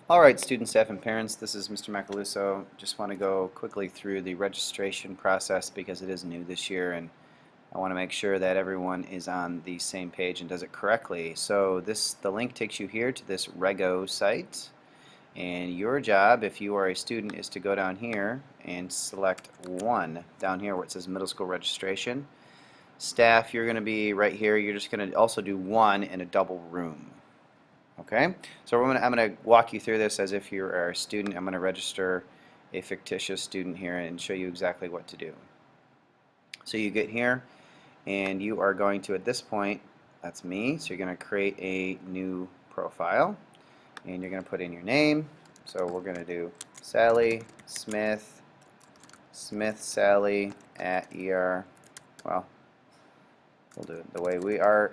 Alright, students, staff, and parents, this is Mr. Macaluso. Just want to go quickly through the registration process because it is new this year and I want to make sure that everyone is on the same page and does it correctly. So the link takes you here to this Rego site, and your job, if you are a student, is to go down here and select 1 down here where it says middle school registration. Staff, you're going to be right here. You're just going to also do 1 in a double room. Okay, so I'm going to walk you through this as if you're a student. I'm going to register a fictitious student here and show you exactly what to do. So you get here and you are going to, at this point, that's me, so you're going to create a new profile and you're going to put in your name. So we're going to do Sally Smith, Sally at well, we'll do it the way our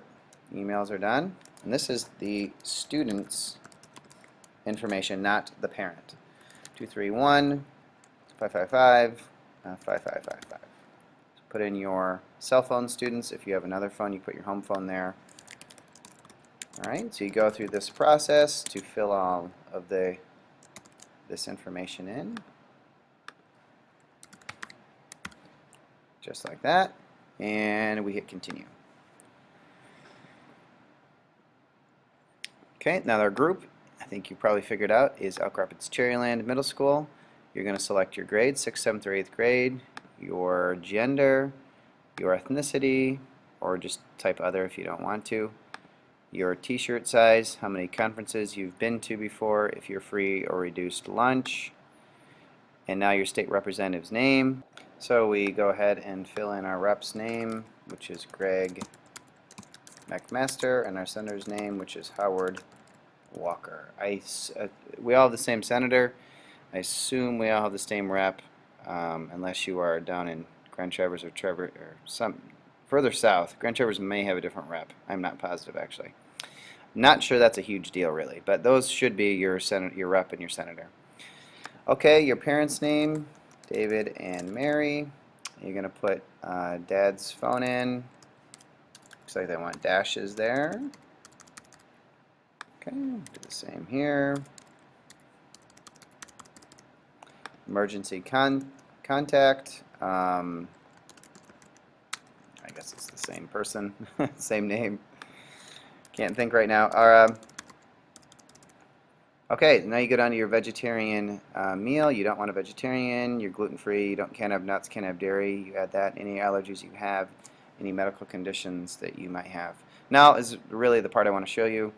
emails are done. And this is the student's information, not the parent. 231 555 5555. So put in your cell phone, students. If you have another phone, you put your home phone there. Alright, so you go through this process to fill all of this information in. Just like that. And we hit continue. Okay, now our group, I think you probably figured out, is Elk Rapids Cherryland Middle School. You're going to select your grade, 6th, 7th, or 8th grade, your gender, your ethnicity, or just type other if you don't want to, your t-shirt size, how many conferences you've been to before, if you're free or reduced lunch, and now your state representative's name. So we go ahead and fill in our rep's name, which is Greg McMaster, and our senator's name, which is Howard Walker. We all have the same senator. I assume we all have the same rep, unless you are down in Grand Traverse or some further south. Grand Traverse may have a different rep. I'm not positive, actually. Not sure that's a huge deal, really, but those should be your rep and your senator. Okay, your parents' name, David and Mary. You're going to put Dad's phone in. Looks like they want dashes there. Okay, do the same here. Emergency contact. I guess it's the same person, same name. Can't think right now. Okay, now you go down to your vegetarian meal. You don't want a vegetarian. You're gluten-free. You can't have nuts, can't have dairy. You add that. Any allergies you have, any medical conditions that you might have. Now is really the part I want to show you.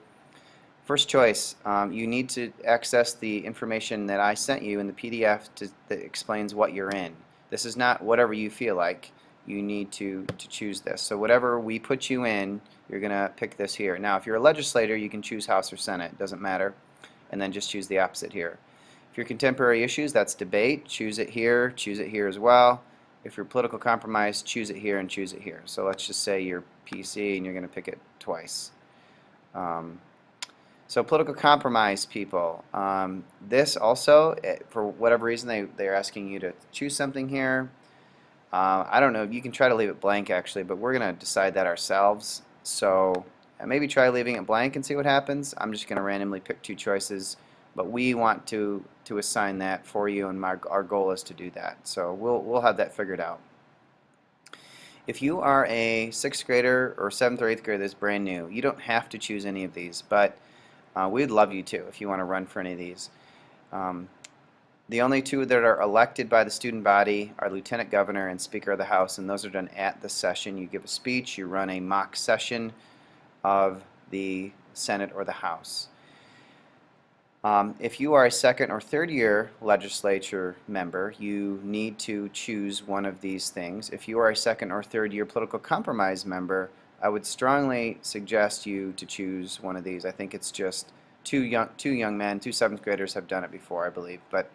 First choice, you need to access the information that I sent you in the PDF that explains what you're in. This is not whatever you feel like. You need to choose this. So whatever we put you in, you're going to pick this here. Now if you're a legislator, you can choose House or Senate. It doesn't matter. And then just choose the opposite here. If you're contemporary issues, that's debate. Choose it here as well. If you're political compromise, choose it here and choose it here. So let's just say you're PC and you're going to pick it twice. So political compromise, people. This also, for whatever reason, they're asking you to choose something here. I don't know. You can try to leave it blank, actually, but we're going to decide that ourselves. So maybe try leaving it blank and see what happens. I'm just going to randomly pick 2 choices, but we want to assign that for you, and our goal is to do that. So we'll have that figured out. If you are a 6th grader or 7th or 8th grader that's brand new, you don't have to choose any of these, but we'd love you to if you want to run for any of these. The only 2 that are elected by the student body are Lieutenant Governor and Speaker of the House, and those are done at the session. You give a speech, you run a mock session of the Senate or the House. If you are a 2nd or 3rd year legislature member, you need to choose one of these things. If you are a 2nd or 3rd year political compromise member, I would strongly suggest you to choose one of these. I think it's just two young men, 2 7th graders have done it before, I believe, but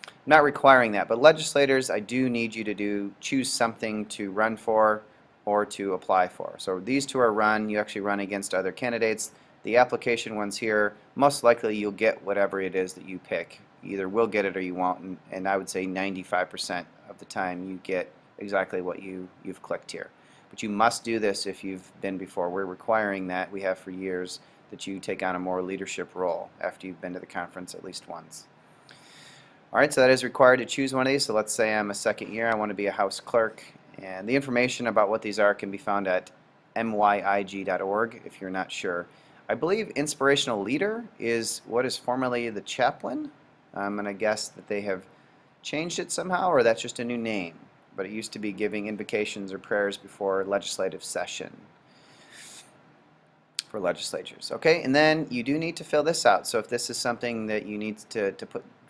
I'm not requiring that. But legislators, I do need you to choose something to run for or to apply for. So these 2 are run. You actually run against other candidates. The application ones here, most likely you'll get whatever it is that you pick. You either will get it or you won't, and I would say 95% of the time you get exactly what you've clicked here. But you must do this if you've been before. We're requiring that. We have for years that you take on a more leadership role after you've been to the conference at least once. Alright, so that is required to choose one of these. So let's say I'm a second year, I want to be a house clerk, and the information about what these are can be found at MYIG.org if you're not sure. I believe inspirational leader is what is formerly the chaplain. I'm going to guess that they have changed it somehow, or that's just a new name. But it used to be giving invocations or prayers before legislative session for legislatures. Okay, and then you do need to fill this out. So if this is something that you need to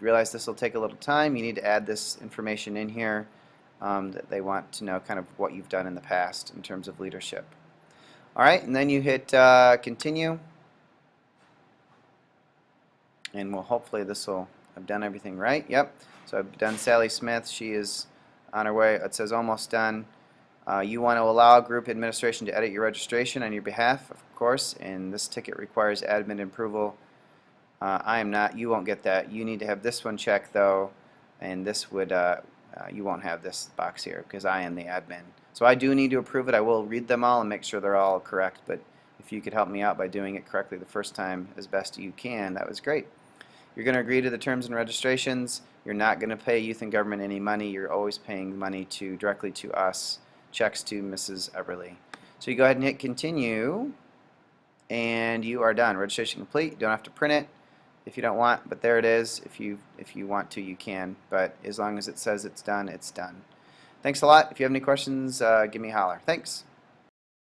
realize this will take a little time, you need to add this information in here that they want to know kind of what you've done in the past in terms of leadership. Alright, and then you hit continue, and hopefully this will have done everything right. Yep, so I've done Sally Smith. She is on her way. It says almost done. You want to allow group administration to edit your registration on your behalf, of course, and this ticket requires admin approval. I am not. You won't get that. You need to have this one checked though, and this would you won't have this box here because I am the admin. So I do need to approve it. I will read them all and make sure they're all correct, but if you could help me out by doing it correctly the first time as best you can, that was great. You're going to agree to the terms and registrations. You're not going to pay Youth and Government any money. You're always paying money directly to us, checks to Mrs. Everly. So you go ahead and hit continue, and you are done. Registration complete. You don't have to print it if you don't want, but there it is. If you want to, you can, but as long as it says it's done, it's done. Thanks a lot. If you have any questions, give me a holler. Thanks.